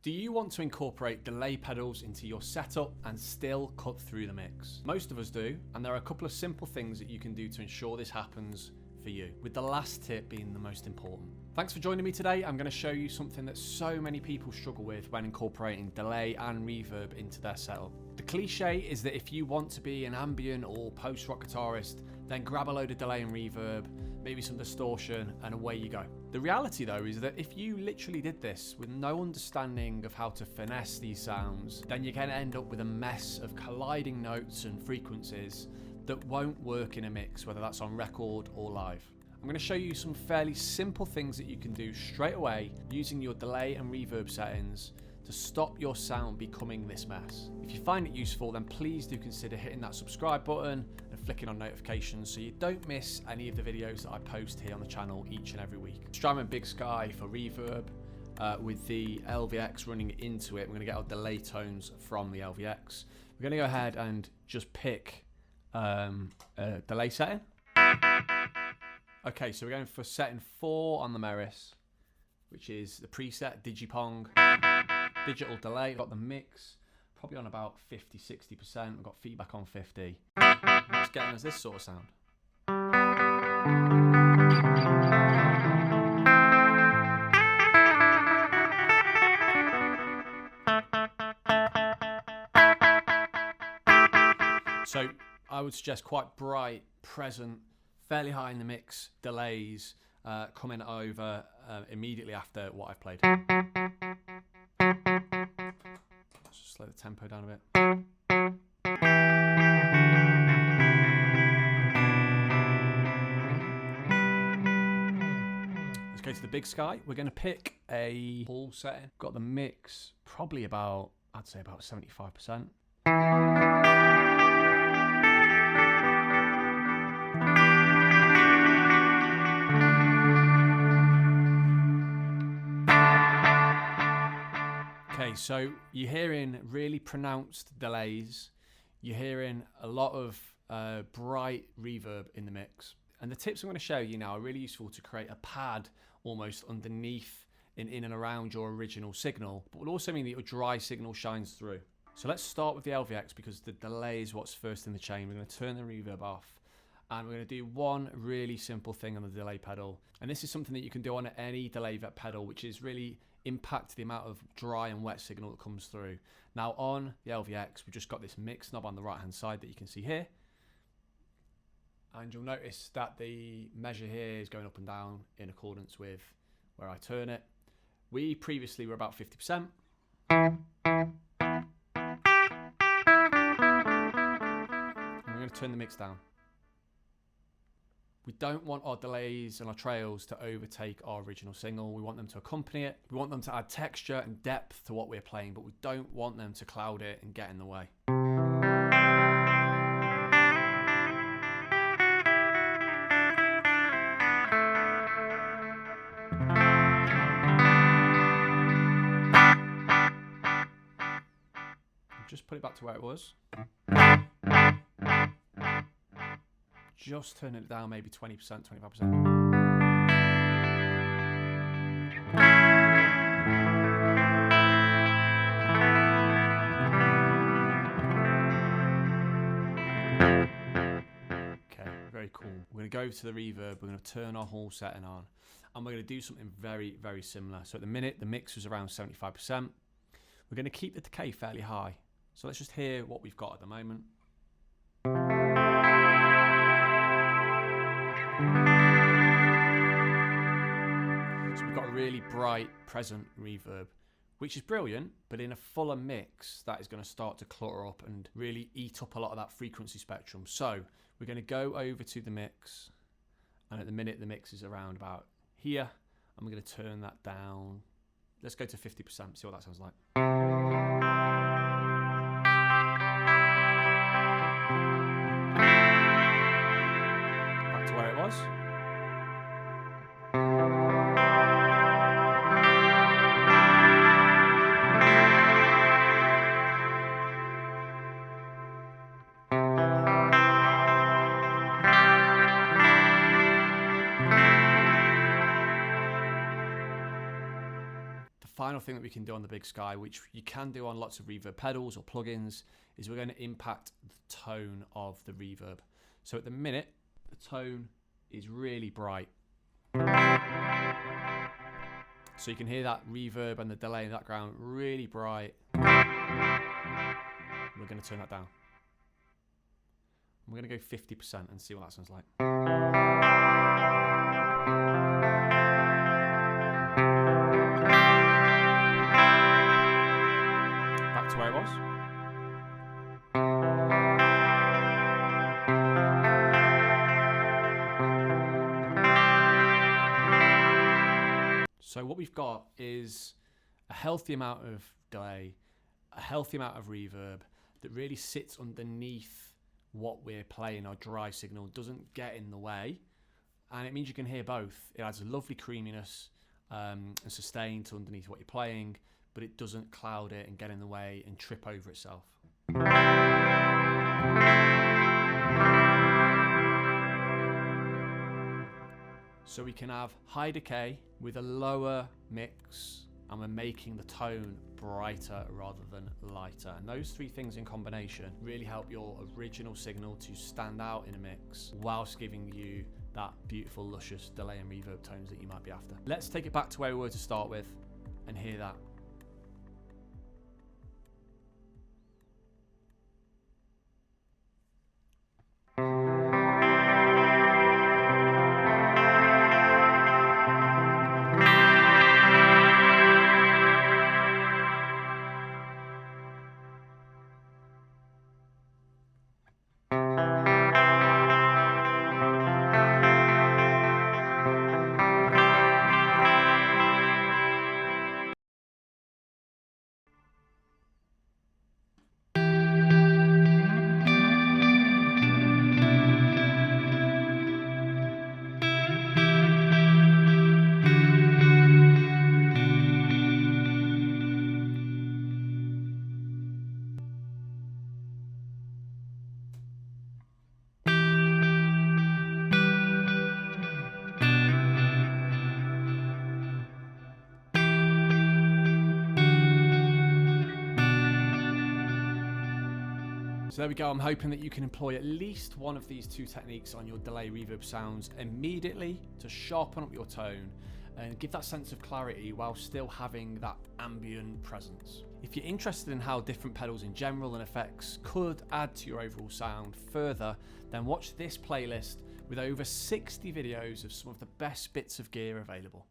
Do you want to incorporate delay pedals into your setup and still cut through the mix? Most of us do, and there are a couple of simple things that you can do to ensure this happens for you, with the last tip being the most important. Thanks for joining me today. I'm going to show you something that so many people struggle with when incorporating delay and reverb into their setup. The cliche is that if you want to be an ambient or post-rock guitarist, then grab a load of delay and reverb, maybe some distortion, and away you go. The reality though is that if you literally did this with no understanding of how to finesse these sounds, then you're going to end up with a mess of colliding notes and frequencies that won't work in a mix, whether that's on record or live. I'm going to show you some fairly simple things that you can do straight away using your delay and reverb settings to stop your sound becoming this mess. If you find it useful, then please do consider hitting that subscribe button and flicking on notifications so you don't miss any of the videos that I post here on the channel each and every week. Strymon Big Sky for reverb with the LVX running into it. We're going to get our delay tones from the LVX. We're going to go ahead and just pick a delay setting. Okay, so we're going for setting 4 on the Meris, which is the preset Digipong. Digital delay, got the mix probably on about 50-60%. We've got feedback on 50. It's getting us this sort of sound. So I would suggest quite bright, present, fairly high in the mix delays coming over immediately after what I've played. Let's just slow the tempo down a bit. Let's go to the Big Sky. We're going to pick a full setting. Got the mix probably about, I'd say about 75%. Okay, so you're hearing really pronounced delays. You're hearing a lot of bright reverb in the mix. And the tips I'm going to show you now are really useful to create a pad almost underneath in and around your original signal, but will also mean that your dry signal shines through. So let's start with the LVX because the delay is what's first in the chain. We're going to turn the reverb off and we're going to do one really simple thing on the delay pedal. And this is something that you can do on any delay pedal, which is really impact the amount of dry and wet signal that comes through. Now on the LVX, we've just got this mix knob on the right hand side that you can see here. And you'll notice that the measure here is going up and down in accordance with where I turn it. We previously were about 50%. And we're going to turn the mix down. We don't want our delays and our trails to overtake our original signal. We want them to accompany it. We want them to add texture and depth to what we're playing, but we don't want them to cloud it and get in the way. Just put it back to where it was. Just turning it down maybe 20%, 25%. Okay, very cool. We're going to go to the reverb. We're going to turn our whole setting on. And we're going to do something very, very similar. So at the minute, the mix was around 75%. We're going to keep the decay fairly high. So let's just hear what we've got at the moment. So we've got a really bright, present reverb, which is brilliant, but in a fuller mix, that is going to start to clutter up and really eat up a lot of that frequency spectrum. So we're going to go over to the mix, and at the minute, the mix is around about here, and we're going to turn that down. Let's go to 50%, see what that sounds like. Back to where it was. final thing that we can do on the Big Sky, which you can do on lots of reverb pedals or plugins, is we're going to impact the tone of the reverb. So at the minute, the tone is really bright. So you can hear that reverb and the delay in the background really bright. We're going to turn that down. We're going to go 50% and see what that sounds like. Back to where it was. So what we've got is a healthy amount of delay, a healthy amount of reverb that really sits underneath what we're playing. Our dry signal doesn't get in the way, and it means you can hear both. It adds a lovely creaminess and sustain to underneath what you're playing, but it doesn't cloud it and get in the way and trip over itself. So we can have high decay with a lower mix, and we're making the tone brighter rather than lighter. And those three things in combination really help your original signal to stand out in a mix whilst giving you that beautiful, luscious delay and reverb tones that you might be after. Let's take it back to where we were to start with and hear that. So there we go. I'm hoping that you can employ at least one of these two techniques on your delay reverb sounds immediately to sharpen up your tone and give that sense of clarity while still having that ambient presence. If you're interested in how different pedals in general and effects could add to your overall sound further, then watch this playlist with over 60 videos of some of the best bits of gear available.